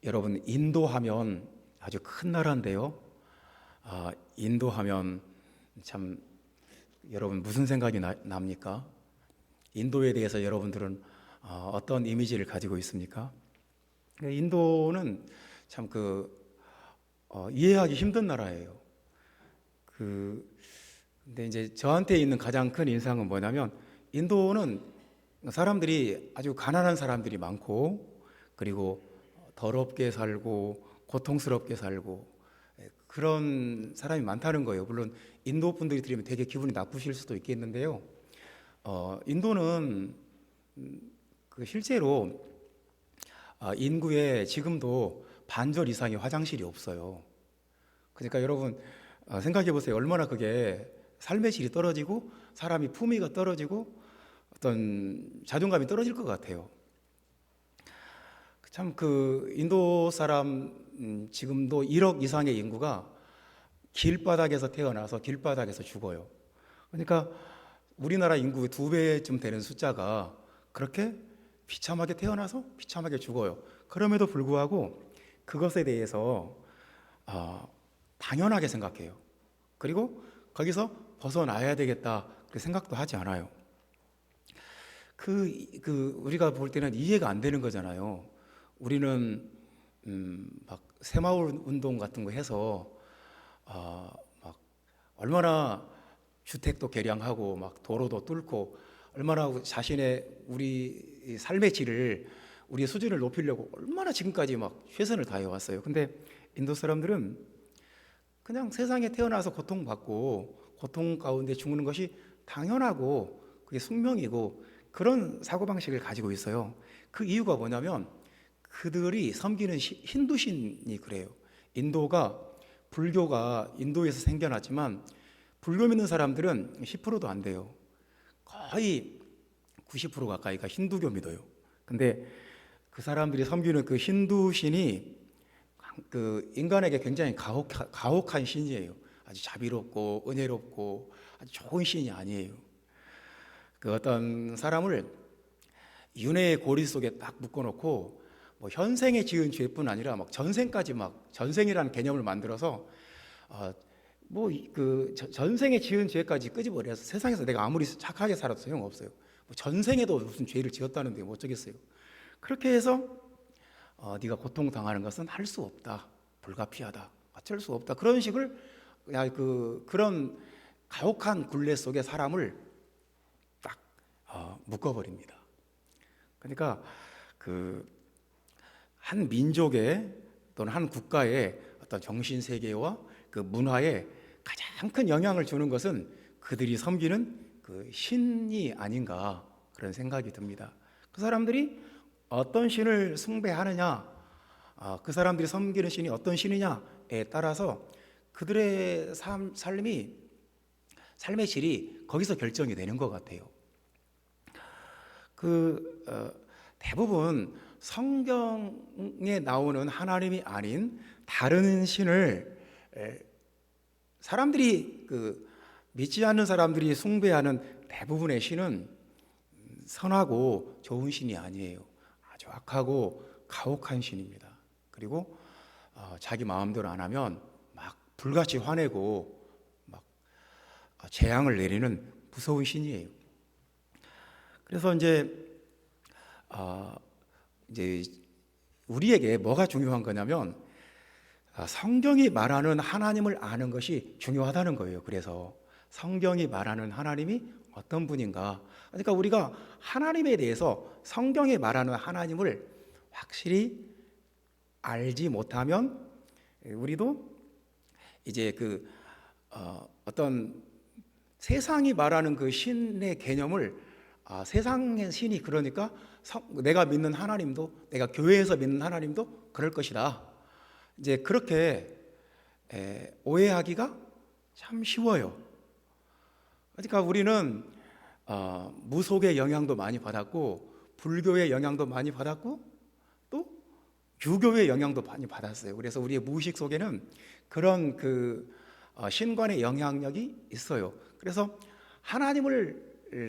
여러분, 인도하면 아주 큰 나라인데요. 인도하면 참 여러분 무슨 생각이 납니까? 인도에 대해서 여러분들은 어떤 이미지를 가지고 있습니까? 인도는 참 이해하기 힘든 나라예요. 근데 이제 저한테 있는 가장 큰 인상은 뭐냐면, 인도는 사람들이 아주 가난한 사람들이 많고, 그리고 더럽게 살고 고통스럽게 살고 그런 사람이 많다는 거예요. 물론 인도 분들이 들으면 되게 기분이 나쁘실 수도 있겠는데요. 인도는 실제로 인구에 지금도 반절 이상의 화장실이 없어요. 그러니까 여러분 생각해 보세요. 얼마나 그게 삶의 질이 떨어지고 사람이 품위가 떨어지고 어떤 자존감이 떨어질 것 같아요. 참 인도 사람 지금도 1억 이상의 인구가 길바닥에서 태어나서 길바닥에서 죽어요. 그러니까 우리나라 인구 2배쯤 되는 숫자가 그렇게 비참하게 태어나서 비참하게 죽어요. 그럼에도 불구하고 그것에 대해서 당연하게 생각해요. 그리고 거기서 벗어나야 되겠다 그렇게 생각도 하지 않아요. 우리가 볼 때는 이해가 안 되는 거잖아요. 우리는 막 새마을 운동 같은 거 해서 막 얼마나 주택도 개량하고 막 도로도 뚫고 얼마나 우리 삶의 질을 우리의 수준을 높이려고 얼마나 지금까지 막 최선을 다해 왔어요. 근데 인도 사람들은 그냥 세상에 태어나서 고통받고 고통 가운데 죽는 것이 당연하고 그게 숙명이고 그런 사고방식을 가지고 있어요. 그 이유가 뭐냐면 그들이 섬기는 힌두신이 그래요. 불교가 인도에서 생겨났지만 불교 믿는 사람들은 10%도 안 돼요. 거의 90% 가까이가 힌두교 믿어요. 근데 그 사람들이 섬기는 그 힌두신이 인간에게 굉장히 가혹한 신이에요. 아주 자비롭고 은혜롭고 아주 좋은 신이 아니에요. 어떤 사람을 윤회의 고리 속에 딱 묶어놓고 현생에 지은 죄뿐 아니라 막 전생까지 막 전생이라는 개념을 만들어서 전생에 지은 죄까지 끄집어내서 세상에서 내가 아무리 착하게 살아도 소용없어요. 전생에도 무슨 죄를 지었다는데 뭐 어쩌겠어요. 그렇게 해서 네가 고통당하는 것은 할 수 없다, 불가피하다, 어쩔 수 없다, 그런 식을 그런 가혹한 굴레 속에 사람을 딱 묶어버립니다. 그러니까 한 민족의 또는 한 국가의 어떤 정신 세계와 그 문화에 가장 큰 영향을 주는 것은 그들이 섬기는 신이 아닌가 그런 생각이 듭니다. 그 사람들이 어떤 신을 숭배하느냐, 그 사람들이 섬기는 신이 어떤 신이냐에 따라서 그들의 삶의 질이 거기서 결정이 되는 것 같아요. 대부분 성경에 나오는 하나님이 아닌 다른 신을 사람들이 믿지 않는 사람들이 숭배하는 대부분의 신은 선하고 좋은 신이 아니에요. 아주 악하고 가혹한 신입니다. 그리고 자기 마음대로 안 하면 막 불같이 화내고 막 재앙을 내리는 무서운 신이에요. 그래서 이제 우리에게 뭐가 중요한 거냐면 성경이 말하는 하나님을 아는 것이 중요하다는 거예요. 그래서 성경이 말하는 하나님이 어떤 분인가, 그러니까 우리가 하나님에 대해서 성경이 말하는 하나님을 확실히 알지 못하면 우리도 이제 어떤 세상이 말하는 그 신의 개념을 세상의 신이 그러니까 내가 믿는 하나님도, 내가 교회에서 믿는 하나님도 그럴 것이다, 이제 그렇게 오해하기가 참 쉬워요. 그러니까 우리는 무속의 영향도 많이 받았고 불교의 영향도 많이 받았고 또 유교의 영향도 많이 받았어요. 그래서 우리의 무의식 속에는 그런 신관의 영향력이 있어요. 그래서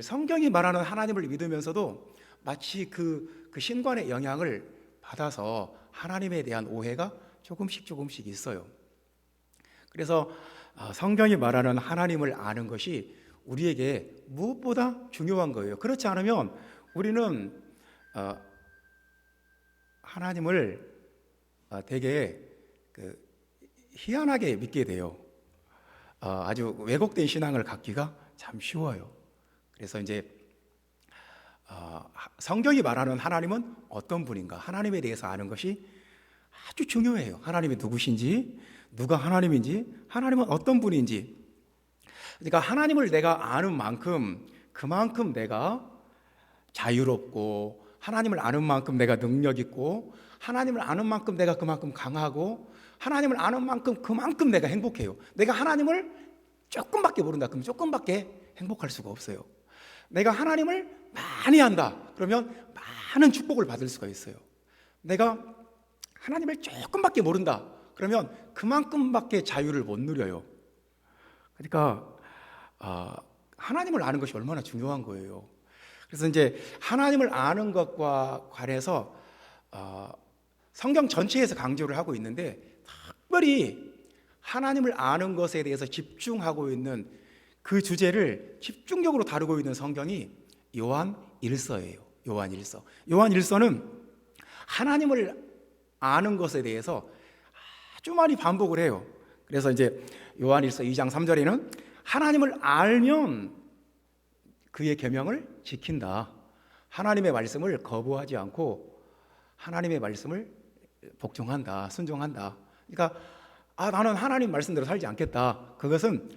성경이 말하는 하나님을 믿으면서도 마치 그 신관의 영향을 받아서 하나님에 대한 오해가 조금씩 있어요. 그래서 성경이 말하는 하나님을 아는 것이 우리에게 무엇보다 중요한 거예요. 그렇지 않으면 우리는 하나님을 되게 희한하게 믿게 돼요. 아주 왜곡된 신앙을 갖기가 참 쉬워요. 그래서 이제 성경이 말하는 하나님은 어떤 분인가, 하나님에 대해서 아는 것이 아주 중요해요. 하나님이 누구신지, 누가 하나님인지, 하나님은 어떤 분인지. 그러니까 하나님을 내가 아는 만큼 그만큼 내가 자유롭고, 하나님을 아는 만큼 내가 능력 있고, 하나님을 아는 만큼 내가 그만큼 강하고, 하나님을 아는 만큼 그만큼 내가 행복해요. 내가 하나님을 조금밖에 모른다 그러면 조금밖에 행복할 수가 없어요. 내가 하나님을 많이 안다 그러면 많은 축복을 받을 수가 있어요. 내가 하나님을 조금밖에 모른다 그러면 그만큼밖에 자유를 못 누려요. 그러니까 하나님을 아는 것이 얼마나 중요한 거예요. 그래서 이제 하나님을 아는 것과 관해서 성경 전체에서 강조를 하고 있는데, 특별히 하나님을 아는 것에 대해서 집중하고 있는 그 주제를 집중적으로 다루고 있는 성경이 요한 1서예요. 요한 1서. 요한 1서는 하나님을 아는 것에 대해서 아주 많이 반복을 해요. 그래서 이제 요한 1서 2장 3절에는 하나님을 알면 그의 계명을 지킨다. 하나님의 말씀을 거부하지 않고 하나님의 말씀을 복종한다, 순종한다. 그러니까 나는 하나님 말씀대로 살지 않겠다. 그것은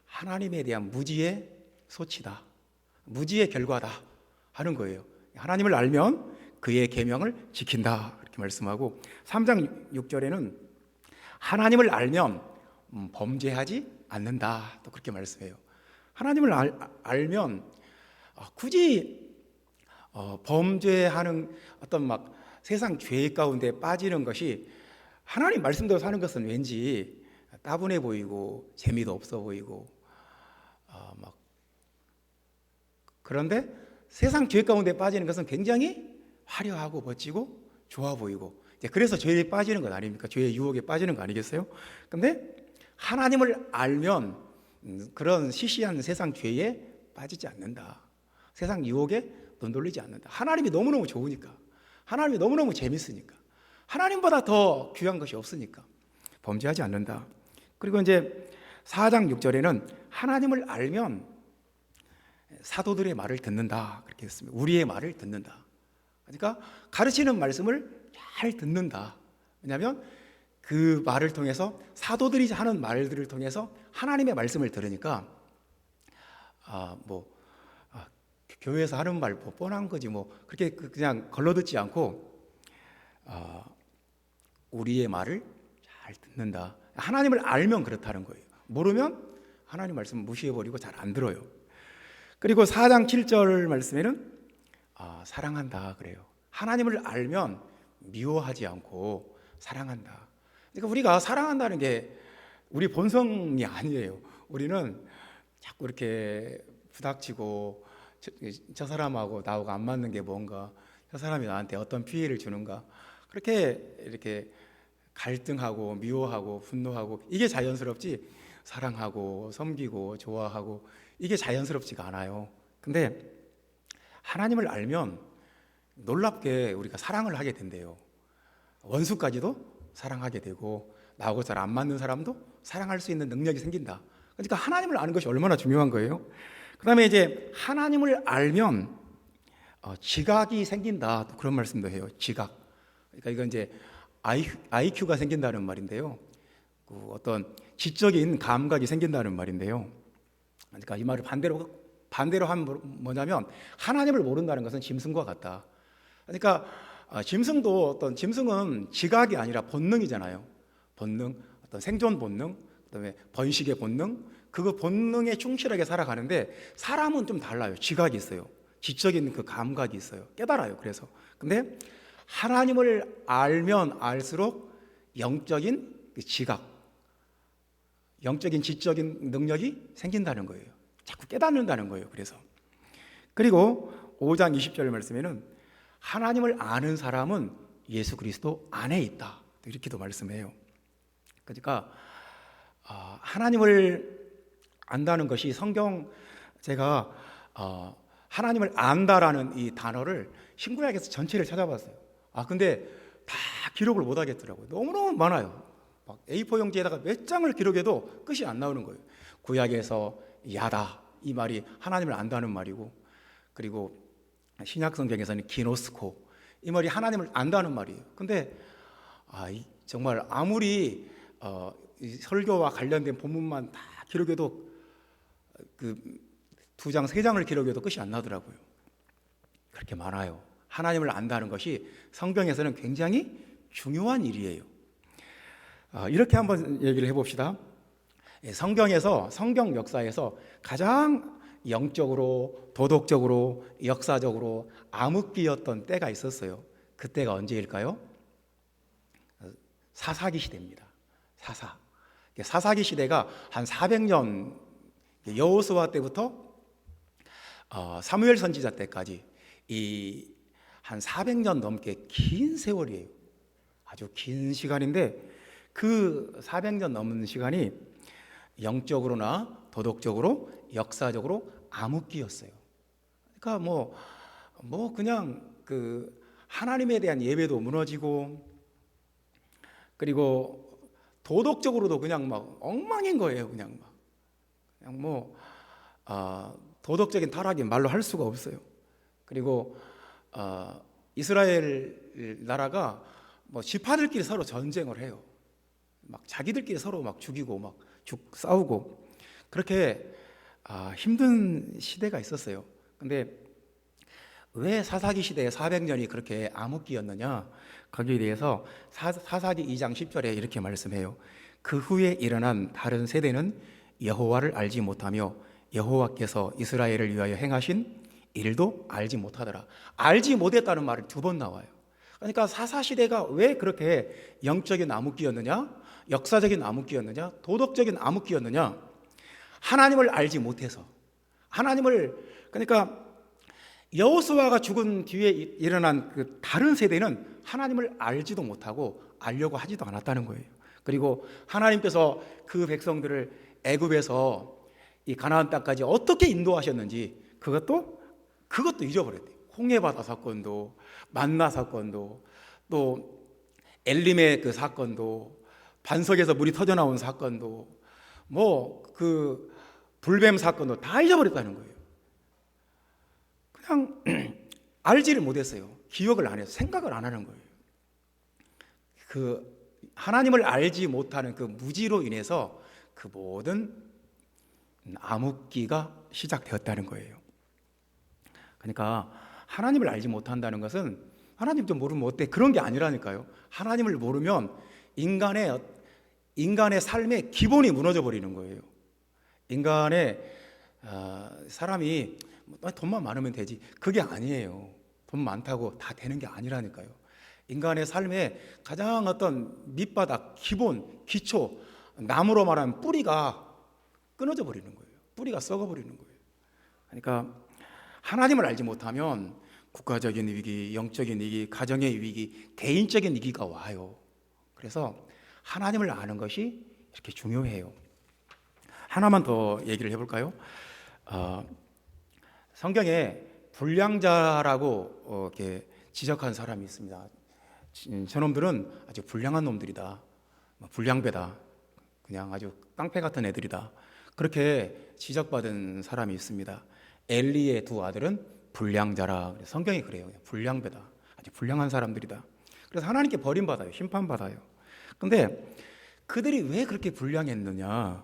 하나님에 대한 무지의 소치다, 무지의 결과다 하는 거예요. 하나님을 알면 그의 계명을 지킨다 이렇게 말씀하고, 3장 6절에는 하나님을 알면 범죄하지 않는다 또 그렇게 말씀해요. 하나님을 알면 굳이 범죄하는 어떤 막 세상 죄 가운데 빠지는 것이, 하나님 말씀대로 사는 것은 왠지 따분해 보이고 재미도 없어 보이고 그런데 세상 죄 가운데 빠지는 것은 굉장히 화려하고 멋지고 좋아 보이고, 그래서 죄에 빠지는 것 아닙니까? 죄의 유혹에 빠지는 거 아니겠어요? 근데 하나님을 알면 그런 시시한 세상 죄에 빠지지 않는다. 세상 유혹에 눈 돌리지 않는다. 하나님이 너무너무 좋으니까, 하나님이 너무너무 재밌으니까, 하나님보다 더 귀한 것이 없으니까 범죄하지 않는다. 그리고 이제 4장 6절에는 하나님을 알면 사도들의 말을 듣는다 그렇게 했습니다. 우리의 말을 듣는다. 그러니까 가르치는 말씀을 잘 듣는다. 왜냐하면 그 말을 통해서, 사도들이 하는 말들을 통해서 하나님의 말씀을 들으니까 교회에서 하는 말 뻔한 거지 그렇게 그냥 걸러듣지 않고 우리의 말을 잘 듣는다. 하나님을 알면 그렇다는 거예요. 모르면 하나님 말씀 무시해버리고 잘 안 들어요. 그리고 4장 7절 말씀에는 사랑한다 그래요. 하나님을 알면 미워하지 않고 사랑한다. 그러니까 우리가 사랑한다는 게 우리 본성이 아니에요. 우리는 자꾸 이렇게 부닥치고 저 사람하고 나하고 안 맞는 게 뭔가, 저 사람이 나한테 어떤 피해를 주는가, 그렇게 이렇게 갈등하고 미워하고 분노하고, 이게 자연스럽지 사랑하고 섬기고 좋아하고 이게 자연스럽지가 않아요. 근데 하나님을 알면 놀랍게 우리가 사랑을 하게 된대요. 원수까지도 사랑하게 되고, 나하고 잘 안 맞는 사람도 사랑할 수 있는 능력이 생긴다. 그러니까 하나님을 아는 것이 얼마나 중요한 거예요. 그 다음에 이제 하나님을 알면 지각이 생긴다 또 그런 말씀도 해요. 지각. 그러니까 이건 이제 IQ가 생긴다는 말인데요. 어떤 지적인 감각이 생긴다는 말인데요. 그러니까 이 말을 반대로 하면 뭐냐면, 하나님을 모른다는 것은 짐승과 같다. 그러니까 짐승은 지각이 아니라 본능이잖아요. 본능, 어떤 생존 본능, 그다음에 번식의 본능, 그 본능에 충실하게 살아가는데, 사람은 좀 달라요. 지각이 있어요. 지적인 그 감각이 있어요. 깨달아요. 그래서 근데 하나님을 알면 알수록 영적인 지각, 영적인 지적인 능력이 생긴다는 거예요. 자꾸 깨닫는다는 거예요. 그리고 5장 20절 말씀에는 하나님을 아는 사람은 예수 그리스도 안에 있다. 이렇게도 말씀해요. 그러니까 하나님을 안다는 것이 성경 제가 하나님을 안다라는 이 단어를 신구약에서 전체를 찾아봤어요. 근데 다 기록을 못 하겠더라고요. 너무너무 많아요. 막 A4 용지에다가 몇 장을 기록해도 끝이 안 나오는 거예요. 구약에서 야다 이 말이 하나님을 안다는 말이고, 그리고 신약 성경에서는 기노스코 이 말이 하나님을 안다는 말이에요. 근데 정말 아무리 이 설교와 관련된 본문만 다 기록해도 그 2장, 3장을 기록해도 끝이 안 나더라고요. 그렇게 많아요. 하나님을 안다는 것이 성경에서는 굉장히 중요한 일이에요. 이렇게 한번 얘기를 해봅시다. 성경에서, 성경 역사에서 가장 영적으로, 도덕적으로, 역사적으로 암흑기였던 때가 있었어요. 그때가 언제일까요? 사사기 시대입니다. 사사기 시대가 한 400년, 여호수아 때부터 사무엘 선지자 때까지 이 한 400년 넘게 긴 세월이에요. 아주 긴 시간인데 그 400년 넘는 시간이 영적으로나 도덕적으로, 역사적으로 암흑기였어요. 그러니까 뭐 그냥 그 하나님에 대한 예배도 무너지고, 그리고 도덕적으로도 그냥 막 엉망인 거예요. 그냥 도덕적인 타락이 말로 할 수가 없어요. 그리고 이스라엘 나라가 지파들끼리 서로 전쟁을 해요. 막 자기들끼리 서로 막 죽이고 막 싸우고 그렇게 힘든 시대가 있었어요. 근데 왜 사사기 시대에 400년이 그렇게 암흑기였느냐? 거기에 대해서 사사기 2장 10절에 이렇게 말씀해요. 그 후에 일어난 다른 세대는 여호와를 알지 못하며 여호와께서 이스라엘을 위하여 행하신 일도 알지 못하더라. 알지 못했다는 말을 2번 나와요. 그러니까 사사시대가 왜 그렇게 영적인 암흑기였느냐, 역사적인 암흑기였느냐, 도덕적인 암흑기였느냐? 하나님을 알지 못해서. 그러니까 여호수아가 죽은 뒤에 일어난 그 다른 세대는 하나님을 알지도 못하고 알려고 하지도 않았다는 거예요. 그리고 하나님께서 그 백성들을 애굽에서 이 가나안 땅까지 어떻게 인도하셨는지 그것도 잊어버렸대요. 홍해바다 사건도, 만나 사건도, 또 엘림의 그 사건도, 반석에서 물이 터져 나온 사건도, 그 불뱀 사건도 다 잊어버렸다는 거예요. 그냥 알지를 못했어요. 기억을 안 해서 생각을 안 하는 거예요. 그 하나님을 알지 못하는 그 무지로 인해서 그 모든 암흑기가 시작되었다는 거예요. 그러니까 하나님을 알지 못한다는 것은 하나님 좀 모르면 어때? 그런 게 아니라니까요. 하나님을 모르면 인간의 삶의 기본이 무너져 버리는 거예요. 인간의 사람이 돈만 많으면 되지, 그게 아니에요. 돈 많다고 다 되는 게 아니라니까요. 인간의 삶의 가장 어떤 밑바닥, 기본, 기초, 나무로 말하면 뿌리가 끊어져 버리는 거예요. 뿌리가 썩어 버리는 거예요. 그러니까 하나님을 알지 못하면 국가적인 위기, 영적인 위기, 가정의 위기, 개인적인 위기가 와요. 그래서 하나님을 아는 것이 이렇게 중요해요. 하나만 더 얘기를 해볼까요? 성경에 불량자라고 이렇게 지적한 사람이 있습니다. 저놈들은 아주 불량한 놈들이다, 불량배다, 그냥 아주 깡패 같은 애들이다, 그렇게 지적받은 사람이 있습니다. 엘리의 2 아들은 불량자라, 성경이 그래요. 불량배다, 아주 불량한 사람들이다. 그래서 하나님께 버림받아요. 심판받아요. 근데 그들이 왜 그렇게 불량했느냐?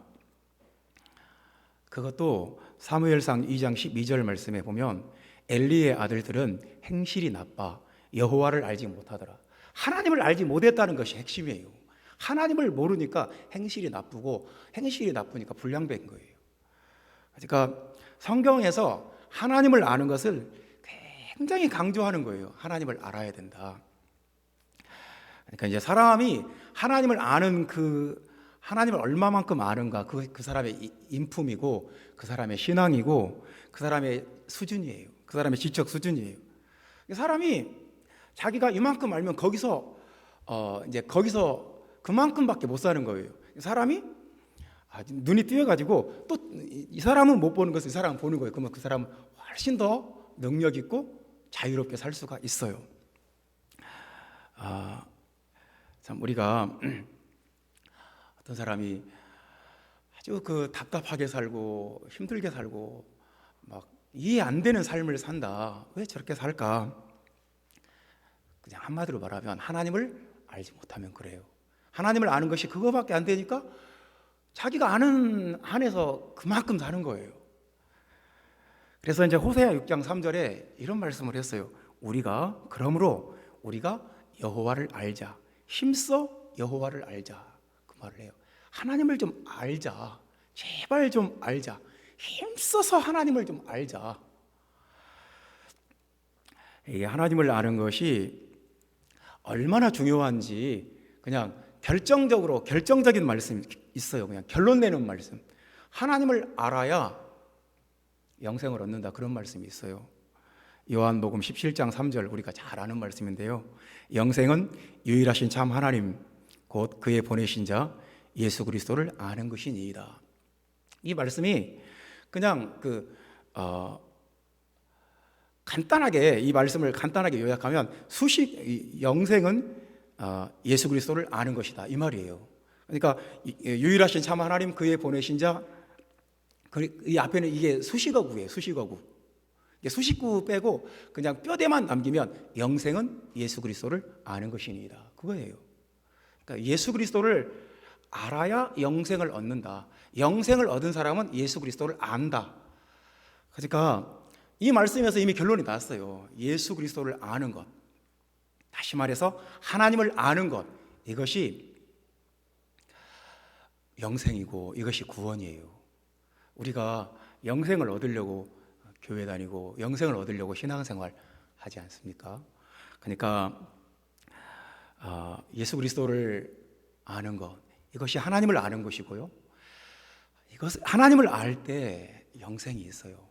그것도 사무엘상 2장 12절 말씀에 보면 엘리의 아들들은 행실이 나빠 여호와를 알지 못하더라. 하나님을 알지 못했다는 것이 핵심이에요. 하나님을 모르니까 행실이 나쁘고, 행실이 나쁘니까 불량배인 거예요. 그러니까 성경에서 하나님을 아는 것을 굉장히 강조하는 거예요. 하나님을 알아야 된다. 그러니까 이제 사람이 하나님을 아는 하나님을 얼마만큼 아는가, 그 사람의 인품이고, 그 사람의 신앙이고, 그 사람의 수준이에요. 그 사람의 지적 수준이에요. 사람이 자기가 이만큼 알면 이제 거기서 그만큼밖에 못 사는 거예요. 사람이 눈이 띄어가지고 또 이 사람은 못 보는 것을 이 사람은 보는 거예요. 그러면 그 사람은 훨씬 더 능력 있고 자유롭게 살 수가 있어요. 참 우리가 어떤 사람이 아주 답답하게 살고 힘들게 살고 막 이해 안 되는 삶을 산다. 왜 저렇게 살까? 그냥 한마디로 말하면 하나님을 알지 못하면 그래요. 하나님을 아는 것이 그거밖에 안 되니까 자기가 아는 한에서 그만큼 사는 거예요. 그래서 이제 호세아 6장 3절에 이런 말씀을 했어요. 그러므로 우리가 여호와를 알자. 힘써 여호와를 알자. 그 말을 해요. 하나님을 좀 알자. 제발 좀 알자. 힘써서 하나님을 좀 알자. 이게 하나님을 아는 것이 얼마나 중요한지 그냥 결정적인 말씀이 있어요. 그냥 결론 내는 말씀. 하나님을 알아야 영생을 얻는다. 그런 말씀이 있어요. 요한복음 17장 3절 우리가 잘 아는 말씀인데요. 영생은 유일하신 참 하나님 곧 그의 보내신 자 예수 그리스도를 아는 것이니이다. 이 말씀이 그냥 간단하게 이 말씀을 간단하게 요약하면 영생은 예수 그리스도를 아는 것이다 이 말이에요. 그러니까 유일하신 참 하나님 그의 보내신 자 이 앞에는 이게 수식어구예요. 수식어구. 수식구 빼고 그냥 뼈대만 남기면 영생은 예수 그리스도를 아는 것이니이다. 그거예요. 그러니까 예수 그리스도를 알아야 영생을 얻는다. 영생을 얻은 사람은 예수 그리스도를 안다. 그러니까 이 말씀에서 이미 결론이 났어요. 예수 그리스도를 아는 것. 다시 말해서 하나님을 아는 것. 이것이 영생이고 이것이 구원이에요. 우리가 영생을 얻으려고 교회 다니고 영생을 얻으려고 신앙생활 하지 않습니까? 그러니까 예수 그리스도를 아는 것. 이것이 하나님을 아는 것이고요. 하나님을 알 때 영생이 있어요.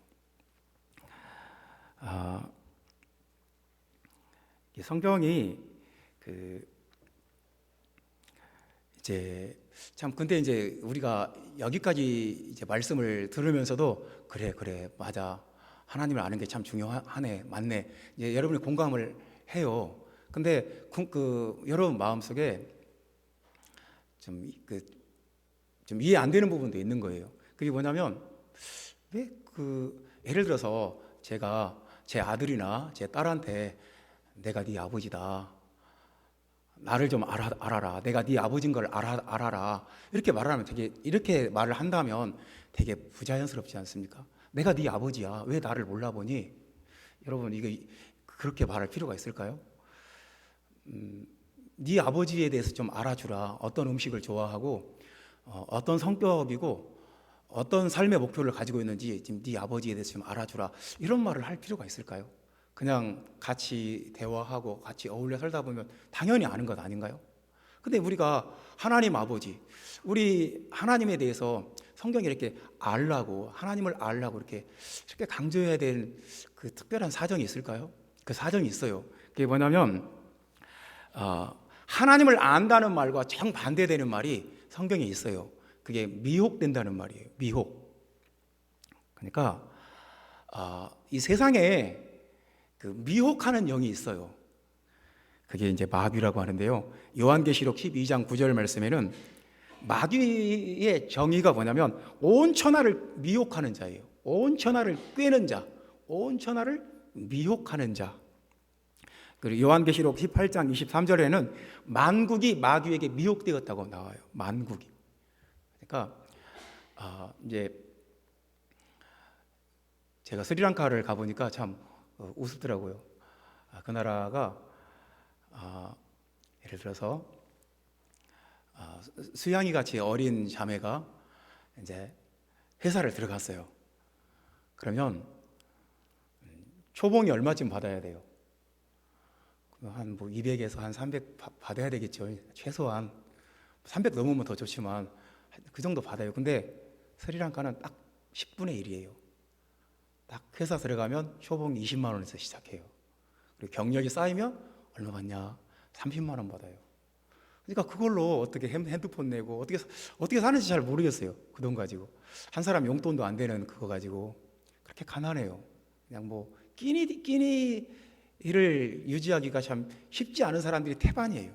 성경이 근데 이제 우리가 여기까지 이제 말씀을 들으면서도 그래 맞아 하나님을 아는 게 참 중요하네 맞네 이제 여러분이 공감을 해요. 근데 여러분 마음속에 좀 이해 안 되는 부분도 있는 거예요. 그게 뭐냐면 왜 예를 들어서 제가 제 아들이나 제 딸한테 내가 네 아버지다. 나를 좀 알아라. 내가 네 아버지인 걸 알아라. 이렇게 말을 한다면 되게 부자연스럽지 않습니까? 내가 네 아버지야. 왜 나를 몰라보니? 여러분 이게 그렇게 말할 필요가 있을까요? 네 아버지에 대해서 좀 알아주라. 어떤 음식을 좋아하고 어떤 성격이고 어떤 삶의 목표를 가지고 있는지 지금 네 아버지에 대해서 좀 알아주라. 이런 말을 할 필요가 있을까요? 그냥 같이 대화하고 같이 어울려 살다 보면 당연히 아는 것 아닌가요? 근데 우리가 하나님 아버지, 우리 하나님에 대해서 성경이 이렇게 하나님을 알라고 이렇게 강조해야 될 그 특별한 사정이 있을까요? 그 사정이 있어요. 그게 뭐냐면 하나님을 안다는 말과 정반대되는 말이 성경에 있어요. 그게 미혹된다는 말이에요. 미혹. 그러니까 이 세상에 미혹하는 영이 있어요. 그게 이제 마귀라고 하는데요. 요한계시록 12장 9절 말씀에는 마귀의 정의가 뭐냐면 온 천하를 미혹하는 자예요. 온 천하를 꿰는 자, 온 천하를 미혹하는 자. 그리고 요한계시록 18장 23절에는 만국이 마귀에게 미혹되었다고 나와요. 만국이. 그러니까 이제 제가 스리랑카를 가보니까 참 우습더라고요. 그 나라가 예를 들어서 수양이 같이 어린 자매가 이제 회사를 들어갔어요. 그러면 초봉이 얼마쯤 받아야 돼요? 한 200에서 한 300 받아야 되겠죠. 최소한 300 넘으면 더 좋지만 그 정도 받아요. 근데 스리랑카는 딱 10분의 1이에요. 딱 회사 들어가면 초봉 20만 원에서 시작해요. 그리고 경력이 쌓이면 얼마 받냐? 30만 원 받아요. 그러니까 그걸로 어떻게 핸드폰 내고 어떻게 사는지 잘 모르겠어요. 그 돈 가지고 한 사람 용돈도 안 되는 그거 가지고 그렇게 가난해요. 그냥 뭐 끼니를 유지하기가 참 쉽지 않은 사람들이 태반이에요.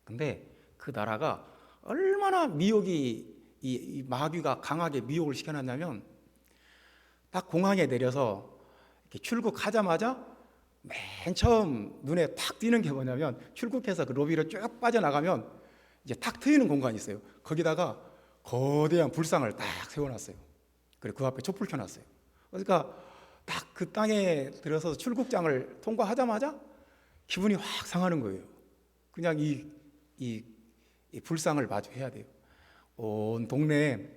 근데 그 나라가 얼마나 미혹이 이 마귀가 강하게 미혹을 시켜놨냐면 딱 공항에 내려서 이렇게 출국하자마자 맨 처음 눈에 탁 띄는 게 뭐냐면 출국해서 그 로비로 쭉 빠져나가면 이제 탁 트이는 공간이 있어요. 거기다가 거대한 불상을 딱 세워놨어요. 그리고 그 앞에 촛불 켜놨어요. 그러니까 딱 그 땅에 들어서 출국장을 통과하자마자 기분이 확 상하는 거예요. 그냥 이 불상을 마주해야 돼요. 온 동네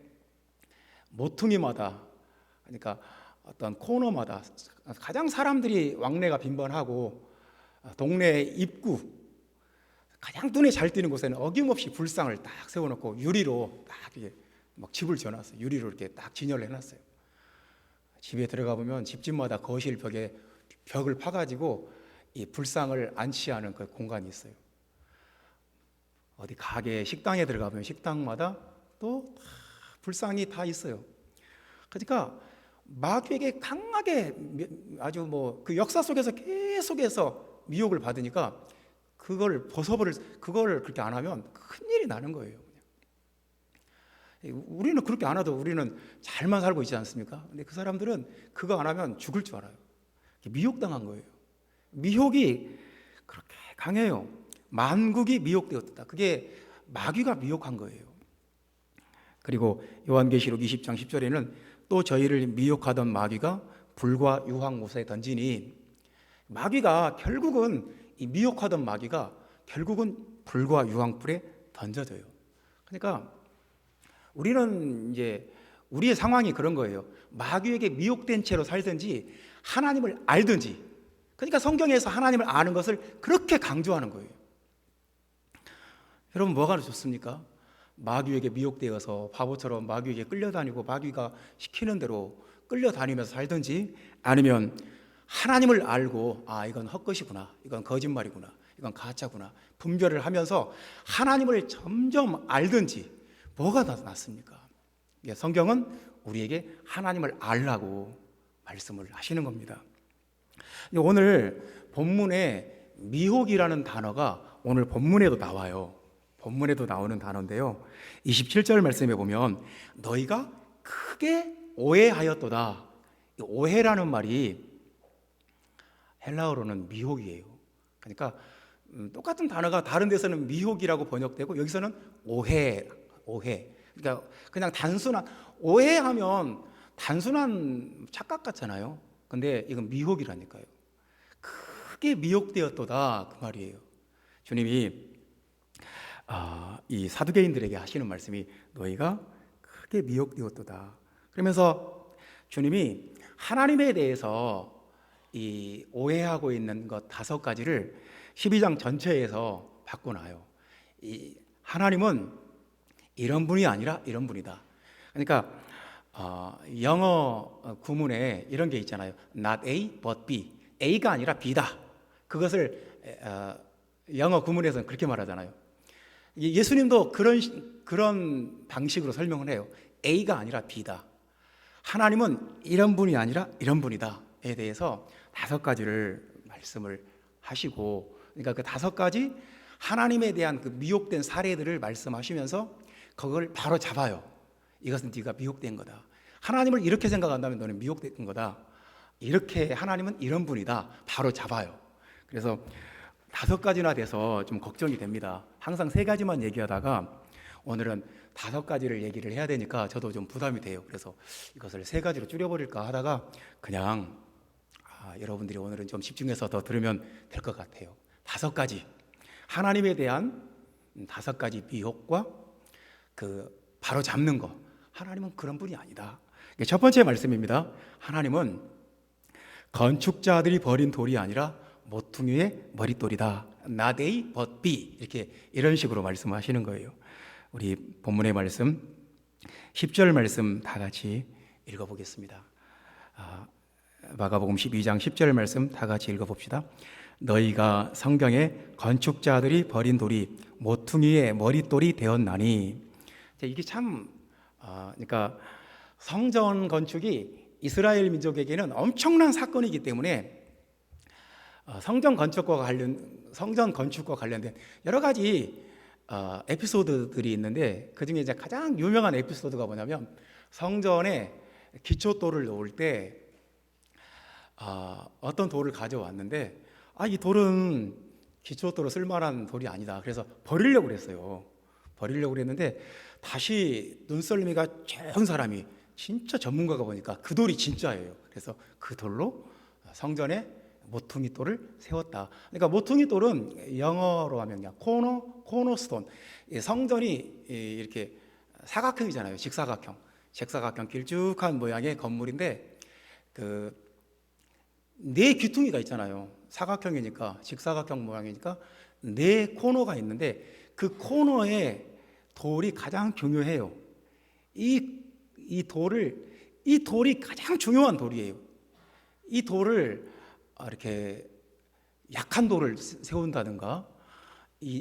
모퉁이마다, 그러니까 어떤 코너마다 가장 사람들이 왕래가 빈번하고 동네 입구 가장 눈에 잘 띄는 곳에는 어김없이 불상을 딱 세워놓고 유리로 딱 이렇게 막 집을 지어놨어요. 유리로 이렇게 딱 진열을 해놨어요. 집에 들어가 보면 집집마다 거실 벽에 벽을 파가지고 이 불상을 안치하는 그 공간이 있어요. 어디 가게 식당에 들어가 보면 식당마다 또 불상이 다 있어요. 그러니까 마귀에게 강하게 아주 뭐 그 역사 속에서 계속해서 미혹을 받으니까 그걸 그렇게 안 하면 큰일이 나는 거예요. 우리는 그렇게 안 해도 우리는 잘만 살고 있지 않습니까? 근데 그 사람들은 그거 안 하면 죽을 줄 알아요. 미혹당한 거예요. 미혹이 그렇게 강해요. 만국이 미혹되었다. 그게 마귀가 미혹한 거예요. 그리고 요한계시록 20장 10절에는 또 저희를 미혹하던 마귀가 불과 유황못에 던지니, 마귀가 결국은 이 미혹하던 마귀가 결국은 불과 유황불에 던져져요. 그러니까 우리는 이제 우리의 상황이 그런 거예요. 마귀에게 미혹된 채로 살든지 하나님을 알든지. 그러니까 성경에서 하나님을 아는 것을 그렇게 강조하는 거예요. 여러분 뭐가 좋습니까? 마귀에게 미혹되어서 바보처럼 마귀에게 끌려다니고 마귀가 시키는 대로 끌려다니면서 살든지, 아니면 하나님을 알고 이건 헛것이구나, 이건 거짓말이구나, 이건 가짜구나 분별을 하면서 하나님을 점점 알든지, 뭐가 더 낫습니까? 성경은 우리에게 하나님을 알라고 말씀을 하시는 겁니다. 오늘 본문에 미혹이라는 단어가 오늘 본문에도 나와요. 본문에도 나오는 단어인데요, 27절 말씀에 보면 너희가 크게 오해하였도다. 오해라는 말이 헬라어로는 미혹이에요. 그러니까 똑같은 단어가 다른 데서는 미혹이라고 번역되고 여기서는 오해. 그러니까 그냥 단순한, 오해하면 단순한 착각 같잖아요. 근데 이건 미혹이라니까요. 크게 미혹되었도다 그 말이에요. 주님이 이 사두개인들에게 하시는 말씀이 너희가 크게 미혹되었도다. 그러면서 주님이 하나님에 대해서 이 오해하고 있는 것 5가지를 12장 전체에서 바꿔놔요. 이 하나님은 이런 분이 아니라 이런 분이다. 그러니까 영어 구문에 이런 게 있잖아요. Not A, but B. A가 아니라 B다. 그것을 영어 구문에서는 그렇게 말하잖아요. 예수님도 그런 방식으로 설명을 해요. A가 아니라 B다. 하나님은 이런 분이 아니라 이런 분이다에 대해서 5가지를 말씀을 하시고, 그러니까 그 5가지 하나님에 대한 그 미혹된 사례들을 말씀하시면서 그걸 바로 잡아요. 이것은 네가 미혹된 거다. 하나님을 이렇게 생각한다면 너는 미혹된 거다. 이렇게 하나님은 이런 분이다. 바로 잡아요. 그래서 5가지나 돼서 좀 걱정이 됩니다. 항상 3가지만 얘기하다가 오늘은 5가지를 얘기를 해야 되니까 저도 좀 부담이 돼요. 그래서 이것을 3가지로 줄여버릴까 하다가 그냥 여러분들이 오늘은 좀 집중해서 더 들으면 될 것 같아요. 5가지 하나님에 대한 5가지 미혹과 그 바로 잡는 거. 하나님은 그런 분이 아니다. 첫 번째 말씀입니다. 하나님은 건축자들이 버린 돌이 아니라 모퉁이의 머릿돌이다. Not A, but B. 이런 식으로 말씀하시는 거예요. 우리 본문의 말씀 10절 말씀 다 같이 읽어보겠습니다. 마가복음 12장 10절 말씀 다 같이 읽어봅시다. 너희가 성경에 건축자들이 버린 돌이 모퉁이의 머릿돌이 되었나니. 이게 참 그러니까 성전 건축이 이스라엘 민족에게는 엄청난 사건이기 때문에 성전 건축과 관련된 여러 가지 에피소드들이 있는데, 그 중에 이제 가장 유명한 에피소드가 뭐냐면, 성전에 기초돌을 놓을 때 어떤 돌을 가져왔는데 이 돌은 기초돌로 쓸만한 돌이 아니다. 그래서 버리려고 그랬어요. 버리려고 그랬는데 다시 눈썰미가 좋은 사람이, 진짜 전문가가 보니까 그 돌이 진짜예요. 그래서 그 돌로 성전에 모퉁이 돌을 세웠다. 그러니까 모퉁이 돌은 영어로 하면 그냥 코너스톤. 성전이 이렇게 사각형이잖아요. 직사각형 길쭉한 모양의 건물인데 네 귀퉁이가 있잖아요. 사각형이니까, 직사각형 모양이니까 네 코너가 있는데 그 코너에 돌이 가장 중요해요. 이 돌이 가장 중요한 돌이에요. 이 돌을 이렇게 약한 돌을 세운다든가,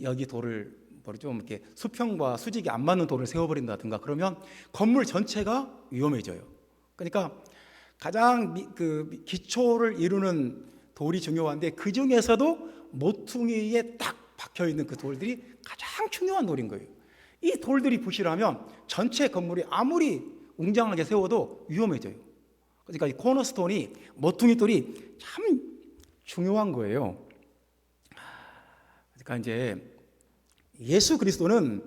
여기 돌을 좀 이렇게 수평과 수직이 안 맞는 돌을 세워버린다든가 그러면 건물 전체가 위험해져요. 그러니까 가장 기초를 이루는 돌이 중요한데, 그 중에서도 모퉁이에 딱 박혀 있는 그 돌들이 가장 중요한 돌인 거예요. 이 돌들이 부실하면 전체 건물이 아무리 웅장하게 세워도 위험해져요. 그러니까 이 코너스톤이, 모퉁이 돌이 참 중요한 거예요. 그러니까 이제 예수 그리스도는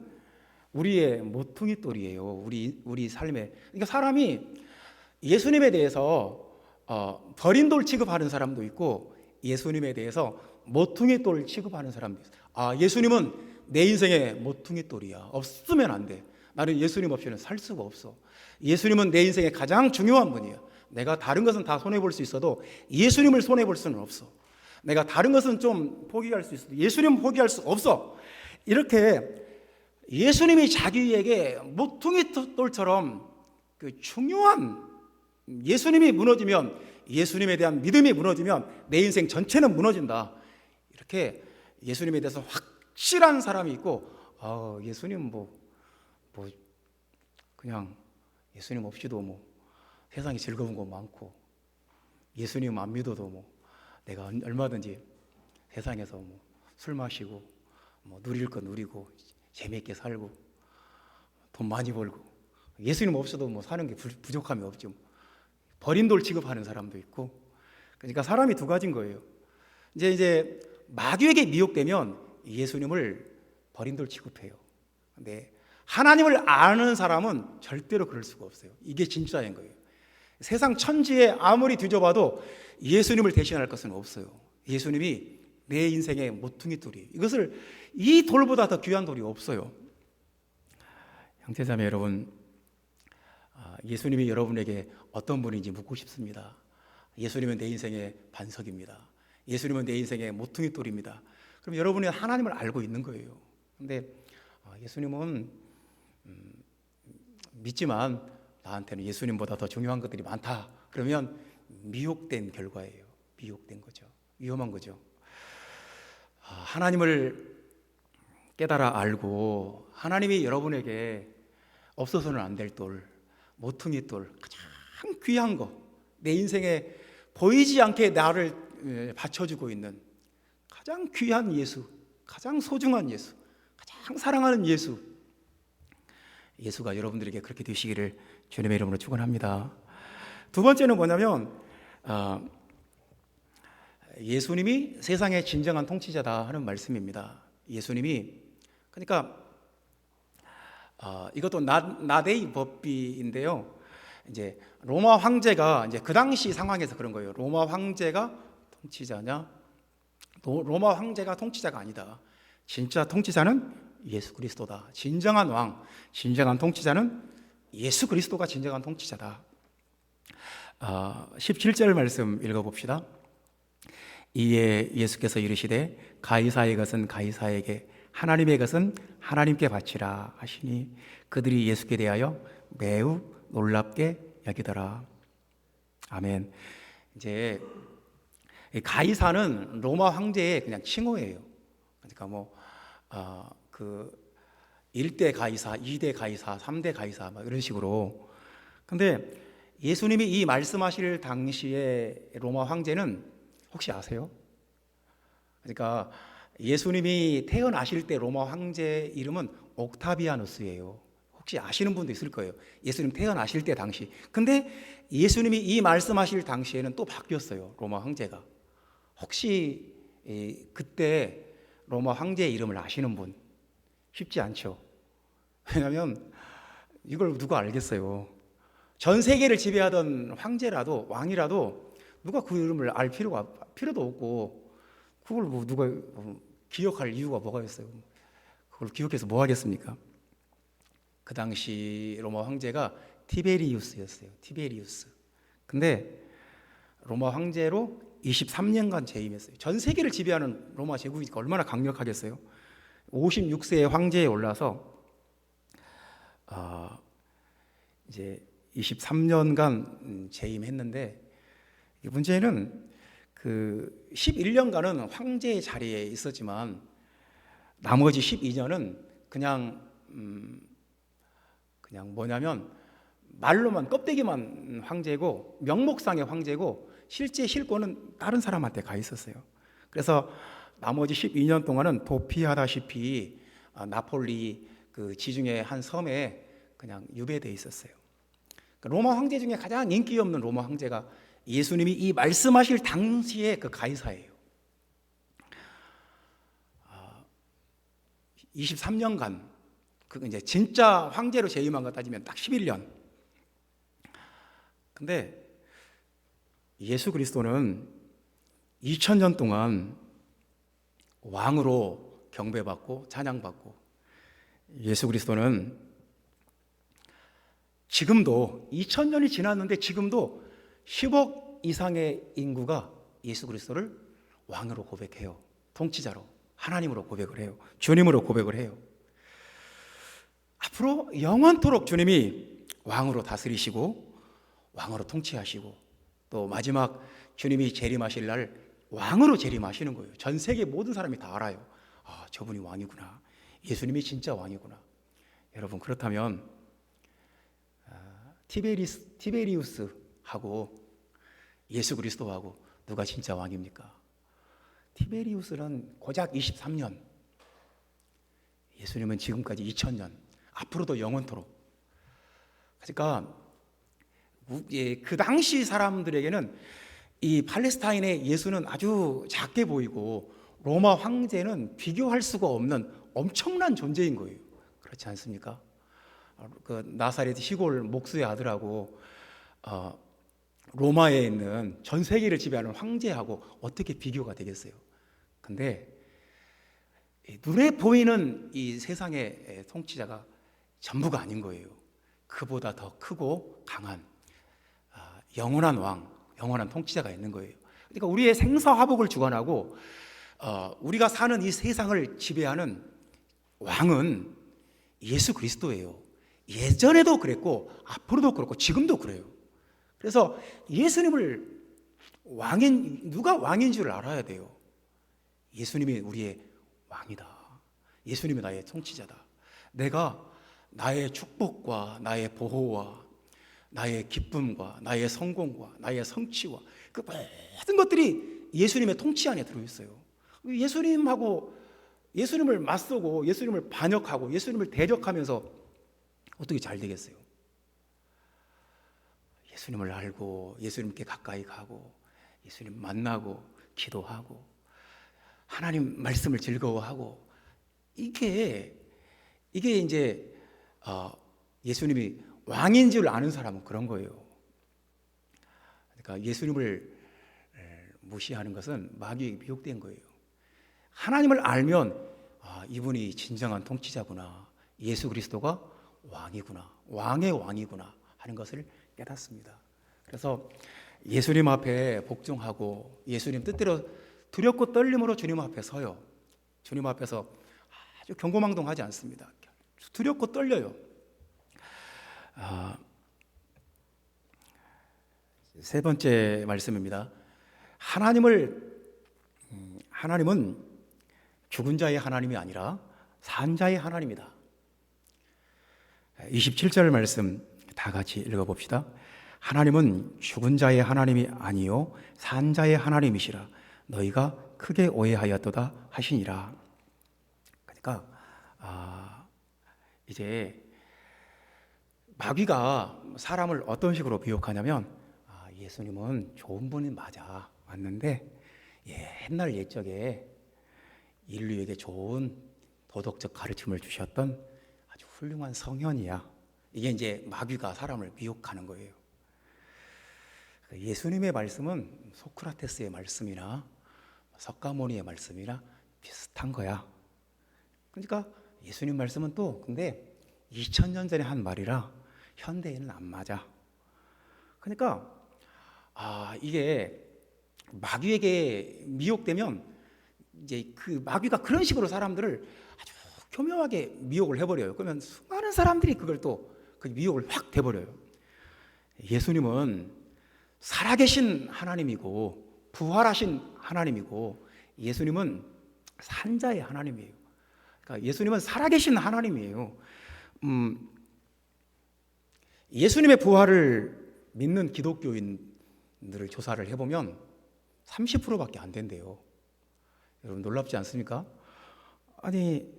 우리의 모퉁이 돌이에요. 우리 삶에. 그러니까 사람이 예수님에 대해서 버린 돌 취급하는 사람도 있고, 예수님에 대해서 모퉁이 돌 취급하는 사람도 있어요. 예수님은 내 인생의 모퉁이 돌이야. 없으면 안 돼. 나는 예수님 없이는 살 수가 없어. 예수님은 내 인생의 가장 중요한 분이야. 내가 다른 것은 다 손해볼 수 있어도 예수님을 손해볼 수는 없어. 내가 다른 것은 좀 포기할 수 있어도 예수님은 포기할 수 없어. 이렇게 예수님이 자기에게 모퉁이 돌처럼 중요한, 예수님이 무너지면, 예수님에 대한 믿음이 무너지면 내 인생 전체는 무너진다. 이렇게 예수님에 대해서 확실한 사람이 있고, 예수님 그냥 예수님 없이도 세상에 즐거운 거 많고, 예수님 안 믿어도 내가 얼마든지 세상에서 술 마시고 누릴 거 누리고 재미있게 살고 돈 많이 벌고, 예수님 없어도 사는 게 부족함이 없죠. 버린 돌 취급하는 사람도 있고. 그러니까 사람이 두 가지인 거예요. 이제 마귀에게 미혹되면 예수님을 버린 돌 취급해요. 근데 하나님을 아는 사람은 절대로 그럴 수가 없어요. 이게 진짜인 거예요. 세상 천지에 아무리 뒤져봐도 예수님을 대신할 것은 없어요. 예수님이 내 인생의 모퉁이 돌이, 이 돌보다 더 귀한 돌이 없어요. 형제자매 여러분, 예수님이 여러분에게 어떤 분인지 묻고 싶습니다. 예수님은 내 인생의 반석입니다. 예수님은 내 인생의 모퉁이 돌입니다. 그럼 여러분이 하나님을 알고 있는 거예요. 근데 예수님은 믿지만 나한테는 예수님보다 더 중요한 것들이 많다. 그러면 미혹된 결과예요. 미혹된 거죠. 위험한 거죠. 하나님을 깨달아 알고 하나님이 여러분에게 없어서는 안 될 돌, 모퉁이 돌, 가장 귀한 거, 내 인생에 보이지 않게 나를 받쳐주고 있는 가장 귀한 예수, 가장 소중한 예수, 가장 사랑하는 예수가 여러분들에게 그렇게 되시기를 주님의 이름으로 축원합니다. 두 번째는 뭐냐면 예수님이 세상의 진정한 통치자다 하는 말씀입니다. 예수님이, 그러니까 이것도 나데이 법비인데요. 이제 로마 황제가, 이제 그 당시 상황에서 그런 거예요. 로마 황제가 통치자냐? 로마 황제가 통치자가 아니다. 진짜 통치자는 예수 그리스도다. 진정한 왕, 진정한 통치자는 예수 그리스도가 진정한 통치자다. 17절 말씀 읽어봅시다. 이에 예수께서 이르시되 가이사의 것은 가이사에게, 하나님의 것은 하나님께 바치라 하시니 그들이 예수께 대하여 매우 놀랍게 여기더라. 아멘. 이제 이 가이사는 로마 황제의 그냥 칭호예요. 그러니까 그 1대 가이사, 2대 가이사, 3대 가이사 막 이런 식으로. 근데 예수님이 이 말씀하실 당시에 로마 황제는 혹시 아세요? 그러니까 예수님이 태어나실 때 로마 황제 이름은 옥타비아누스예요. 혹시 아시는 분도 있을 거예요. 예수님 태어나실 때 당시. 근데 예수님이 이 말씀하실 당시에는 또 바뀌었어요. 로마 황제가. 혹시 그때 로마 황제의 이름을 아시는 분? 쉽지 않죠. 왜냐하면 이걸 누가 알겠어요. 전 세계를 지배하던 황제라도 왕이라도 누가 그 이름을 알 필요도 없고, 그걸 누가 기억할 이유가 뭐가 있어요? 그걸 기억해서 뭐 하겠습니까? 그 당시 로마 황제가 티베리우스였어요. 티베리우스. 근데 로마 황제로 23년간 재임했어요. 전 세계를 지배하는 로마 제국이니까 얼마나 강력하겠어요? 56세의 황제에 올라서 이제 23년간 재임했는데, 이 문제는 그 11년간은 황제의 자리에 있었지만 나머지 12년은 그냥 뭐냐면 말로만 껍데기만 황제고 명목상의 황제고 실제 실권은 다른 사람한테 가 있었어요. 그래서 나머지 12년 동안은 도피하다시피 나폴리 그 지중해 한 섬에 그냥 유배돼 있었어요. 로마 황제 중에 가장 인기 없는 로마 황제가 예수님이 이 말씀하실 당시에 그 가이사예요. 23년간 그 이제 진짜 황제로 재임한 것 따지면 딱 11년. 근데 예수 그리스도는 2000년 동안 왕으로 경배받고 찬양받고, 예수 그리스도는 지금도 2000년이 지났는데 지금도 10억 이상의 인구가 예수 그리스도를 왕으로 고백해요. 통치자로, 하나님으로 고백을 해요. 주님으로 고백을 해요. 앞으로 영원토록 주님이 왕으로 다스리시고 왕으로 통치하시고, 또 마지막 주님이 재림하실 날 왕으로 재림하시는 거예요. 전 세계 모든 사람이 다 알아요. 아, 저분이 왕이구나. 예수님이 진짜 왕이구나. 여러분, 그렇다면 티베리우스하고 예수 그리스도하고 누가 진짜 왕입니까? 티베리우스는 고작 23년, 예수님은 지금까지 2000년, 앞으로도 영원토록. 그러니까 그 당시 사람들에게는 이 팔레스타인의 예수는 아주 작게 보이고 로마 황제는 비교할 수가 없는 엄청난 존재인 거예요. 그렇지 않습니까? 그 나사렛 시골 목수의 아들하고 로마에 있는 전 세계를 지배하는 황제하고 어떻게 비교가 되겠어요? 근데 눈에 보이는 이 세상의 통치자가 전부가 아닌 거예요. 그보다 더 크고 강한 영원한 왕, 영원한 통치자가 있는 거예요. 그러니까 우리의 생사화복을 주관하고 우리가 사는 이 세상을 지배하는 왕은 예수 그리스도예요. 예전에도 그랬고 앞으로도 그렇고 지금도 그래요. 그래서 예수님을 누가 왕인 줄 알아야 돼요. 예수님이 우리의 왕이다. 예수님이 나의 통치자다. 내가 나의 축복과 나의 보호와 나의 기쁨과 나의 성공과 나의 성취와 그 모든 것들이 예수님의 통치 안에 들어있어요. 예수님을 맞서고 예수님을 반역하고 예수님을 대적하면서 어떻게 잘 되겠어요? 예수님을 알고 예수님께 가까이 가고 예수님 만나고 기도하고 하나님 말씀을 즐거워하고, 이게 이제 예수님이 왕인 줄 아는 사람은 그런 거예요. 그러니까 예수님을 무시하는 것은 마귀에게 미혹된 거예요. 하나님을 알면 이분이 진정한 통치자구나, 예수 그리스도가 왕이구나, 왕의 왕이구나 하는 것을 깨닫습니다. 그래서 예수님 앞에 복종하고 예수님 뜻대로 두렵고 떨림으로 주님 앞에 서요. 주님 앞에서 아주 경고망동하지 않습니다. 두렵고 떨려요. 세 번째 말씀입니다. 하나님은 죽은 자의 하나님이 아니라 산 자의 하나님이다. 27절 말씀 다 같이 읽어봅시다. 하나님은 죽은 자의 하나님이 아니요 산 자의 하나님이시라. 너희가 크게 오해하였도다 하시니라. 그러니까 이제 마귀가 사람을 어떤 식으로 미혹하냐면 예수님은 좋은 분이 맞는데 옛날 옛적에 인류에게 좋은 도덕적 가르침을 주셨던 아주 훌륭한 성현이야. 이게 이제 마귀가 사람을 미혹하는 거예요. 예수님의 말씀은 소크라테스의 말씀이나 석가모니의 말씀이나 비슷한 거야. 그러니까 예수님 말씀은 또 근데 2000년 전에 한 말이라 현대에는 안 맞아. 그러니까 이게 마귀에게 미혹되면 이제 그 마귀가 그런 식으로 사람들을 아주 교묘하게 미혹을 해버려요. 그러면 수많은 사람들이 그걸 또 그 미혹을 확 돼버려요. 예수님은 살아계신 하나님이고 부활하신 하나님이고 예수님은 산자의 하나님이에요. 그러니까 예수님은 살아계신 하나님이에요. 예수님의 부활을 믿는 기독교인들을 조사를 해보면 30%밖에 안 된대요. 여러분 놀랍지 않습니까? 아니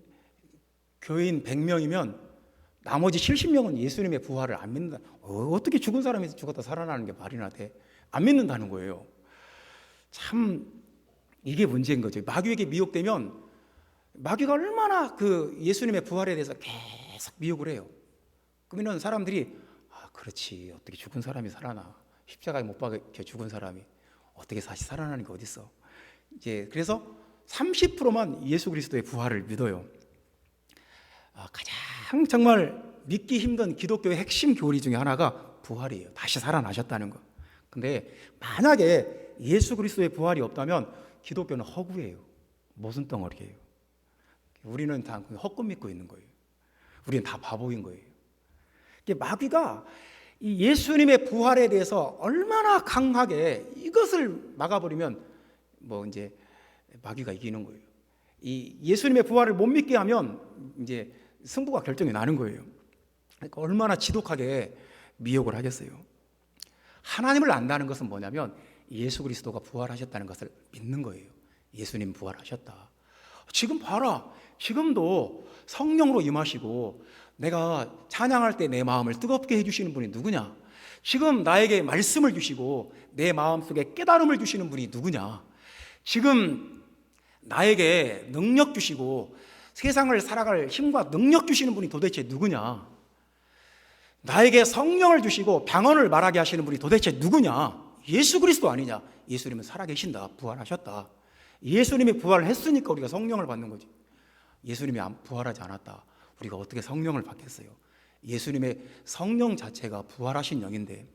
교인 100명이면 나머지 70명은 예수님의 부활을 안 믿는다. 어떻게 죽은 사람이 죽었다 살아나는 게 말이나 돼? 안 믿는다는 거예요. 참 이게 문제인 거죠. 마귀에게 미혹되면 마귀가 얼마나 그 예수님의 부활에 대해서 계속 미혹을 해요. 그러면 사람들이 그렇지 어떻게 죽은 사람이 살아나? 십자가에 못 박혀 죽은 사람이 어떻게 다시 살아나는 게 어딨어? 이제 그래서 30%만 예수 그리스도의 부활을 믿어요. 가장 정말 믿기 힘든 기독교의 핵심 교리 중에 하나가 부활이에요. 다시 살아나셨다는 거. 근데 만약에 예수 그리스도의 부활이 없다면 기독교는 허구예요. 모순 덩어리예요. 우리는 다 헛꿈 믿고 있는 거예요. 우리는 다 바보인 거예요. 마귀가 이 예수님의 부활에 대해서 얼마나 강하게 이것을 막아버리면 이제 마귀가 이기는 거예요. 이 예수님의 부활을 못 믿게 하면 이제 승부가 결정이 나는 거예요. 그러니까 얼마나 지독하게 미혹을 하겠어요. 하나님을 안다는 것은 뭐냐면 예수 그리스도가 부활하셨다는 것을 믿는 거예요. 예수님 부활하셨다. 지금 봐라. 지금도 성령으로 임하시고 내가 찬양할 때 내 마음을 뜨겁게 해주시는 분이 누구냐? 지금 나에게 말씀을 주시고 내 마음속에 깨달음을 주시는 분이 누구냐? 지금 나에게 능력 주시고 세상을 살아갈 힘과 능력 주시는 분이 도대체 누구냐? 나에게 성령을 주시고 방언을 말하게 하시는 분이 도대체 누구냐? 예수 그리스도 아니냐? 예수님은 살아계신다. 부활하셨다. 예수님이 부활을 했으니까 우리가 성령을 받는 거지. 예수님이 부활하지 않았다. 우리가 어떻게 성령을 받겠어요? 예수님의 성령 자체가 부활하신 영인데,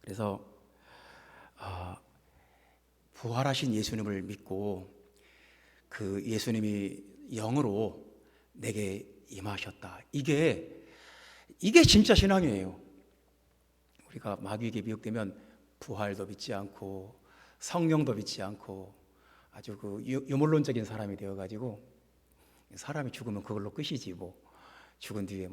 그래서 부활하신 예수님을 믿고 그 예수님이 영으로 내게 임하셨다. 이게 진짜 신앙이에요. 우리가 마귀에게 미혹되면 부활도 믿지 않고 성령도 믿지 않고 아주 그 유물론적인 사람이 되어가지고 사람이 죽으면 그걸로 끝이지 죽은 뒤에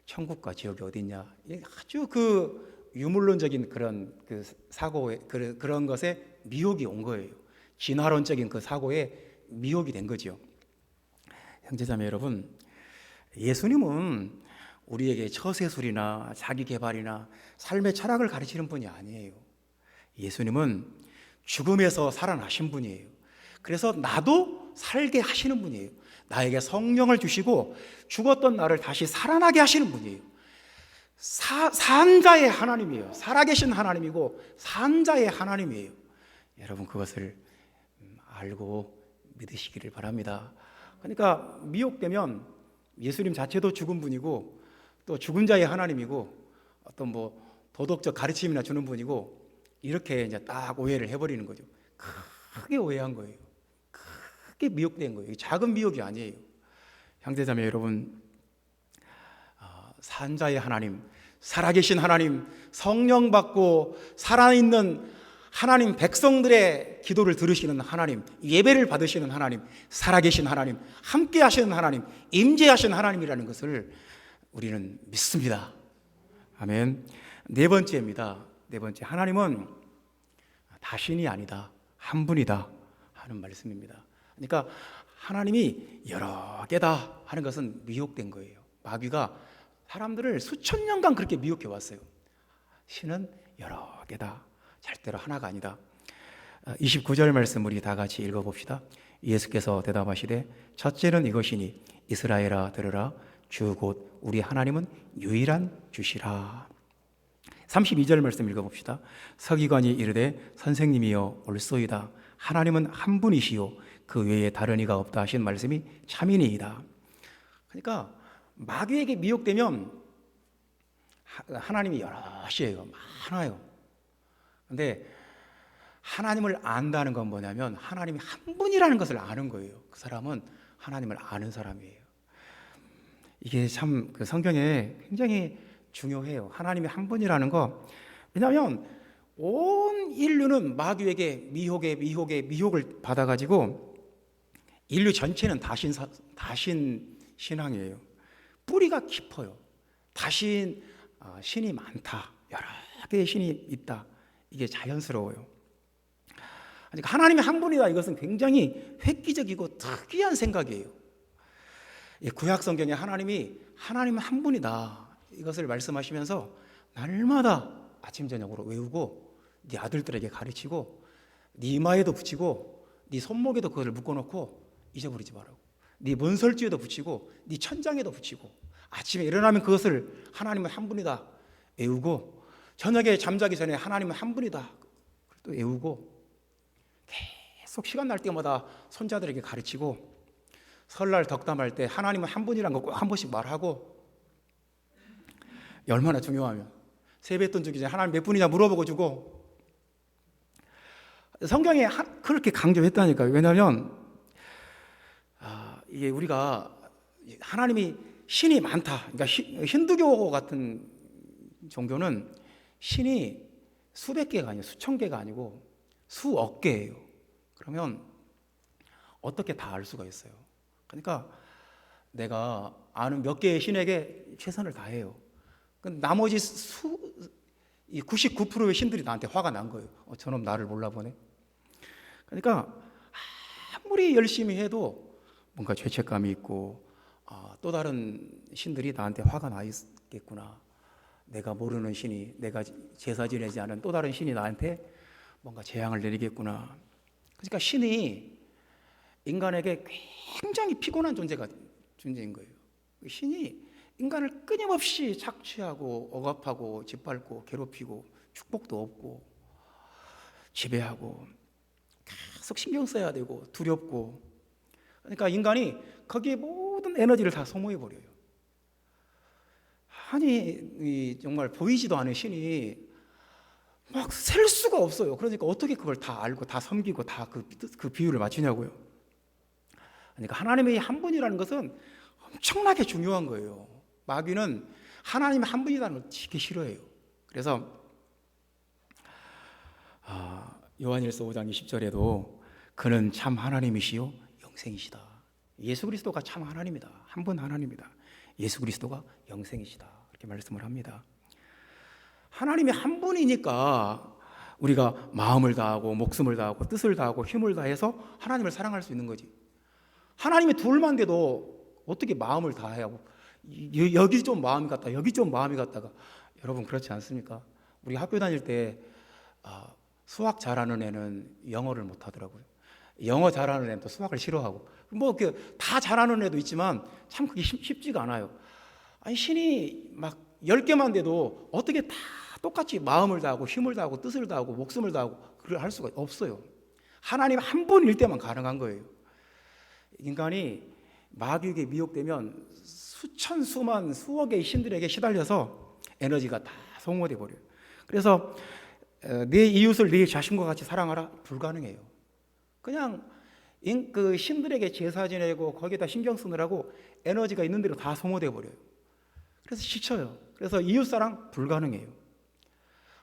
천국과 지옥이 어딨냐, 아주 그 유물론적인 그런 그 사고에 그런 것에 미혹이 온 거예요. 진화론적인 그 사고에 미혹이 된 거죠. 형제자매 여러분, 예수님은 우리에게 처세술이나 자기개발이나 삶의 철학을 가르치는 분이 아니에요. 예수님은 죽음에서 살아나신 분이에요. 그래서 나도 살게 하시는 분이에요. 나에게 성령을 주시고 죽었던 나를 다시 살아나게 하시는 분이에요. 산자의 하나님이에요. 살아계신 하나님이고 산자의 하나님이에요. 여러분 그것을 알고 믿으시기를 바랍니다. 그러니까 미혹되면 예수님 자체도 죽은 분이고 또 죽은 자의 하나님이고 어떤 도덕적 가르침이나 주는 분이고 이렇게 이제 딱 오해를 해버리는 거죠. 크게 오해한 거예요. 크게 미혹된 거예요. 작은 미혹이 아니에요. 형제자매 여러분, 산자의 하나님, 살아계신 하나님, 성령 받고 살아있는 하나님 백성들의 기도를 들으시는 하나님, 예배를 받으시는 하나님, 살아계신 하나님, 함께 하시는 하나님, 임재하시는 하나님이라는 것을 우리는 믿습니다. 아멘. 네 번째입니다. 네 번째, 하나님은 다신이 아니다, 한 분이다 하는 말씀입니다. 그러니까 하나님이 여러 개다 하는 것은 미혹된 거예요. 마귀가 사람들을 수천 년간 그렇게 미혹해 왔어요. 신은 여러 개다, 절대로 하나가 아니다. 29절 말씀 우리 다 같이 읽어봅시다. 예수께서 대답하시되 첫째는 이것이니 이스라엘아 들으라, 주 곧 우리 하나님은 유일한 주시라. 32절 말씀 읽어봅시다. 서기관이 이르되 선생님이여 옳소이다. 하나님은 한 분이시요 그 외에 다른 이가 없다 하신 말씀이 참이니이다. 그러니까 마귀에게 미혹되면 하나님이 여럿이에요. 많아요. 근데 하나님을 안다는 건 뭐냐면 하나님이 한 분이라는 것을 아는 거예요. 그 사람은 하나님을 아는 사람이에요. 이게 참 그 성경에 굉장히 중요해요. 하나님이 한 분이라는 거. 왜냐하면 온 인류는 마귀에게 미혹을 받아가지고 인류 전체는 다신 신앙이에요. 뿌리가 깊어요. 신이 많다, 여러 개의 신이 있다, 이게 자연스러워요. 그러니까 하나님이 한 분이다, 이것은 굉장히 획기적이고 특이한 생각이에요. 구약 성경에 하나님은 한 분이다 이것을 말씀하시면서 날마다 아침 저녁으로 외우고 네 아들들에게 가르치고 네 이마에도 붙이고 네 손목에도 그것을 묶어놓고 잊어버리지 말라고, 네 문설주에도 붙이고 네 천장에도 붙이고 아침에 일어나면 그것을 하나님은 한 분이다 외우고, 저녁에 잠자기 전에 하나님은 한 분이다 또 외우고, 계속 시간 날 때마다 손자들에게 가르치고, 설날 덕담할 때 하나님은 한 분이라는 거 꼭 한 번씩 말하고, 얼마나 중요하면 세뱃돈 주기 전에 하나님 몇 분이냐 물어보고 주고. 성경에 그렇게 강조했다니까요. 왜냐하면 이게 우리가 하나님이 신이 많다, 그러니까 힌두교 같은 종교는 신이 수백 개가 아니고 수천 개가 아니고 수억 개예요. 그러면 어떻게 다 알 수가 있어요? 그러니까 내가 아는 몇 개의 신에게 최선을 다해요. 나머지 99%의 신들이 나한테 화가 난 거예요. 저놈 나를 몰라보네. 그러니까 아무리 열심히 해도 뭔가 죄책감이 있고, 또 다른 신들이 나한테 화가 나 있겠구나, 내가 모르는 신이, 내가 제사 지내지 않은 또 다른 신이 나한테 뭔가 재앙을 내리겠구나. 그러니까 신이 인간에게 굉장히 피곤한 존재인 거예요. 신이 인간을 끊임없이 착취하고 억압하고 짓밟고 괴롭히고 축복도 없고 지배하고 계속 신경 써야 되고 두렵고, 그러니까 인간이 거기에 모든 에너지를 다 소모해버려요. 아니 정말 보이지도 않은 신이 막 셀 수가 없어요. 그러니까 어떻게 그걸 다 알고 다 섬기고 다 그 비율을 맞추냐고요. 그러니까 하나님의 한 분이라는 것은 엄청나게 중요한 거예요. 마귀는 하나님의 한 분이라는 걸 되게 싫어해요. 그래서 요한일서 5장 20절에도 그는 참 하나님이시요 영생이시다. 예수 그리스도가 참 하나님이다. 한 분 하나님이다. 예수 그리스도가 영생이시다. 이렇게 말씀을 합니다. 하나님이 한 분이니까 우리가 마음을 다하고 목숨을 다하고 뜻을 다하고 힘을 다해서 하나님을 사랑할 수 있는 거지. 하나님이 둘만 돼도 어떻게 마음을 다하고 여기 좀 마음이 갔다 여기 좀 마음이 갔다가, 여러분 그렇지 않습니까? 우리 학교 다닐 때 수학 잘하는 애는 영어를 못 하더라고요. 영어 잘하는 애는 또 수학을 싫어하고, 뭐 다 잘하는 애도 있지만 참 그게 쉽지가 않아요. 아니 신이 막 10개만 돼도 어떻게 다 똑같이 마음을 다하고 힘을 다하고 뜻을 다하고 목숨을 다하고 그걸 할 수가 없어요. 하나님 한 분일 때만 가능한 거예요. 인간이 마귀에게 미혹되면 수천 수만 수억의 신들에게 시달려서 에너지가 다 소모돼 버려요. 그래서 내 이웃을 내 자신과 같이 사랑하라, 불가능해요. 그냥 그 신들에게 제사 지내고 거기에다 신경 쓰느라고 에너지가 있는 대로 다 소모돼 버려요. 그래서 지쳐요. 그래서 이웃사랑 불가능해요.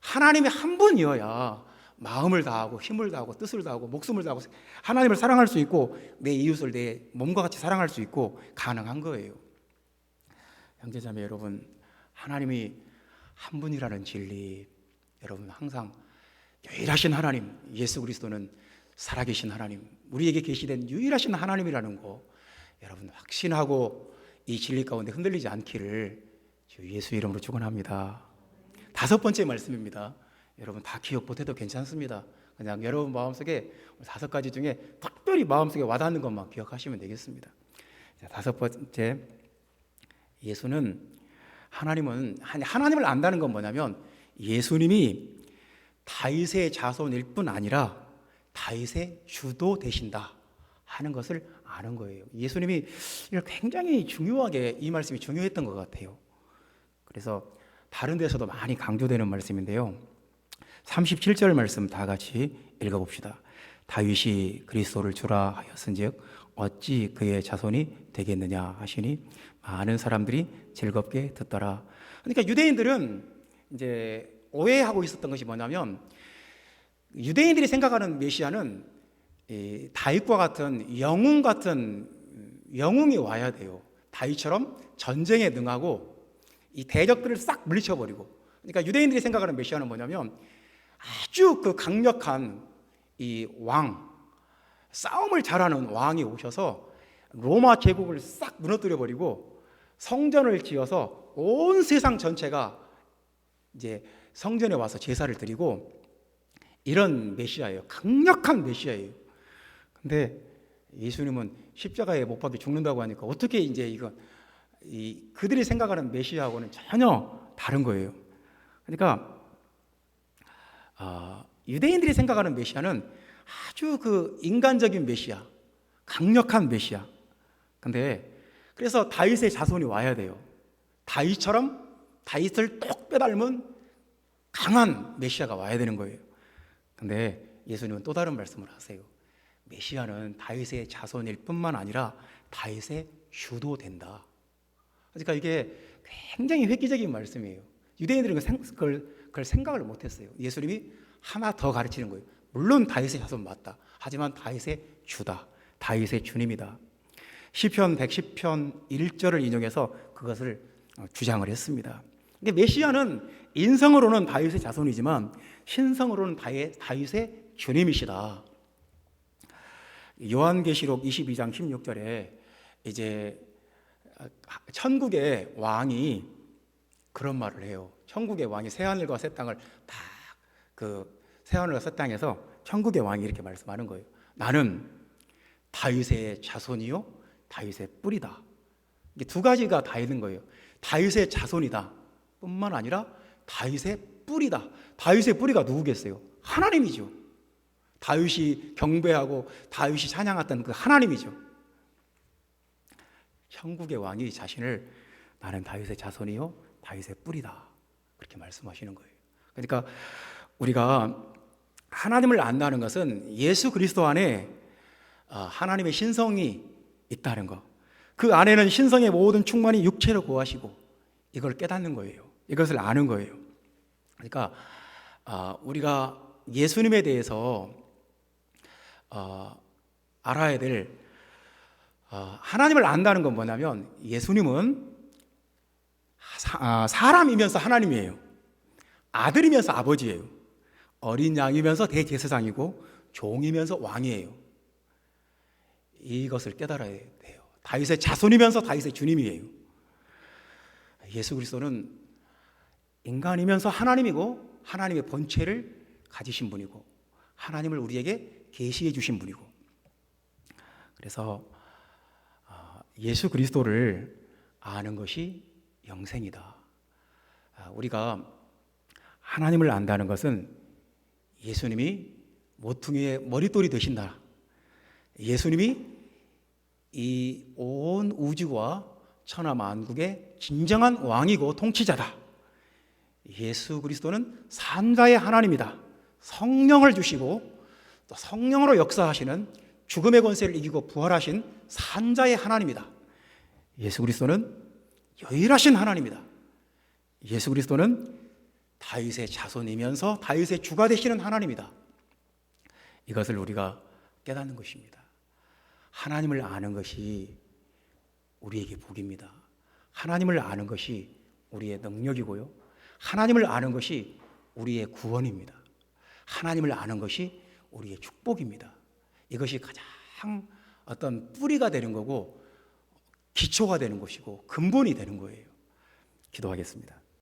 하나님이 한 분이어야 마음을 다하고 힘을 다하고 뜻을 다하고 목숨을 다하고 하나님을 사랑할 수 있고 내 이웃을 내 몸과 같이 사랑할 수 있고 가능한 거예요. 형제자매 여러분, 하나님이 한 분이라는 진리, 여러분 항상 유일하신 하나님, 예수 그리스도는 살아계신 하나님, 우리에게 계시된 유일하신 하나님이라는 거 여러분 확신하고 이 진리 가운데 흔들리지 않기를 주 예수 이름으로 축원합니다. 5번째 말씀입니다. 여러분 다 기억 못해도 괜찮습니다. 그냥 여러분 마음속에 5가지 중에 특별히 마음속에 와닿는 것만 기억하시면 되겠습니다. 5번째, 하나님을 안다는 건 뭐냐면 예수님이 다윗의 자손일 뿐 아니라 다윗의 주도 되신다 하는 것을 아는 거예요. 예수님이 이걸 굉장히 중요하게, 이 말씀이 중요했던 것 같아요. 그래서 다른 데서도 많이 강조되는 말씀인데요. 37절 말씀 다 같이 읽어봅시다. 다윗이 그리스도를 주라 하였은즉 어찌 그의 자손이 되겠느냐 하시니 많은 사람들이 즐겁게 듣더라. 그러니까 유대인들은 이제 오해하고 있었던 것이 뭐냐면, 유대인들이 생각하는 메시아는 다윗과 같은 영웅 같은 영웅이 와야 돼요. 다윗처럼 전쟁에 능하고 이 대적들을 싹 물리쳐버리고. 그러니까 유대인들이 생각하는 메시아는 뭐냐면 아주 그 강력한 이 왕, 싸움을 잘하는 왕이 오셔서 로마 제국을 싹 무너뜨려 버리고 성전을 지어서 온 세상 전체가 이제 성전에 와서 제사를 드리고, 이런 메시아예요. 강력한 메시아예요. 근데 예수님은 십자가에 못 박혀 죽는다고 하니까 어떻게 이제 그들이 생각하는 메시아하고는 전혀 다른 거예요. 그러니까 유대인들이 생각하는 메시아는 아주 그 인간적인 메시아, 강력한 메시아. 근데 그래서 다윗의 자손이 와야 돼요. 다윗처럼 다윗을 똑 빼닮은 강한 메시아가 와야 되는 거예요. 근데 예수님은 또 다른 말씀을 하세요. 메시아는 다윗의 자손일 뿐만 아니라 다윗의 주도 된다. 그러니까 이게 굉장히 획기적인 말씀이에요. 유대인들은 그걸 생각을 못했어요. 예수님이 하나 더 가르치는 거예요. 물론 다윗의 자손 맞다. 하지만 다윗의 주다. 다윗의 주님이다. 시편 110편 1절을 인용해서 그것을 주장을 했습니다. 메시아는 인성으로는 다윗의 자손이지만 신성으로는 다윗의 주님이시다. 요한계시록 22장 16절에 이제 천국의 왕이 그런 말을 해요. 천국의 왕이 새하늘과 새 땅을 다 새하늘과 새 땅에서 천국의 왕이 이렇게 말씀하는 거예요. 나는 다윗의 자손이요 다윗의 뿌리다. 이게 2가지가 다 있는 거예요. 다윗의 자손이다 뿐만 아니라 다윗의 뿌리다. 다윗의 뿌리가 누구겠어요? 하나님이죠. 다윗이 경배하고 다윗이 찬양했던 그 하나님이죠. 천국의 왕이 자신을 나는 다윗의 자손이요 다윗의 뿌리다 그렇게 말씀하시는 거예요. 그러니까 우리가 하나님을 안다는 것은 예수 그리스도 안에 하나님의 신성이 있다는 것, 그 안에는 신성의 모든 충만이 육체로 거하시고, 이걸 깨닫는 거예요. 이것을 아는 거예요. 그러니까 우리가 예수님에 대해서 알아야 될, 하나님을 안다는 건 뭐냐면 예수님은 사람이면서 하나님이에요. 아들이면서 아버지예요. 어린 양이면서 대제사장이고 종이면서 왕이에요. 이것을 깨달아야 돼요. 다윗의 자손이면서 다윗의 주님이에요. 예수 그리스도는 인간이면서 하나님이고 하나님의 본체를 가지신 분이고 하나님을 우리에게 계시해 주신 분이고, 그래서 예수 그리스도를 아는 것이 영생이다. 우리가 하나님을 안다는 것은 예수님이 모퉁이의 머릿돌이 되신다. 예수님이 이 온 우주와 천하 만국의 진정한 왕이고 통치자다. 예수 그리스도는 산자의 하나님이다. 성령을 주시고 또 성령으로 역사하시는, 죽음의 권세를 이기고 부활하신 산자의 하나님이다. 예수 그리스도는 유일하신 하나님이다. 예수 그리스도는 다윗의 자손이면서 다윗의 주가 되시는 하나님이다. 이것을 우리가 깨닫는 것입니다. 하나님을 아는 것이 우리에게 복입니다. 하나님을 아는 것이 우리의 능력이고요. 하나님을 아는 것이 우리의 구원입니다. 하나님을 아는 것이 우리의 축복입니다. 이것이 가장 어떤 뿌리가 되는 거고 기초가 되는 것이고 근본이 되는 거예요. 기도하겠습니다.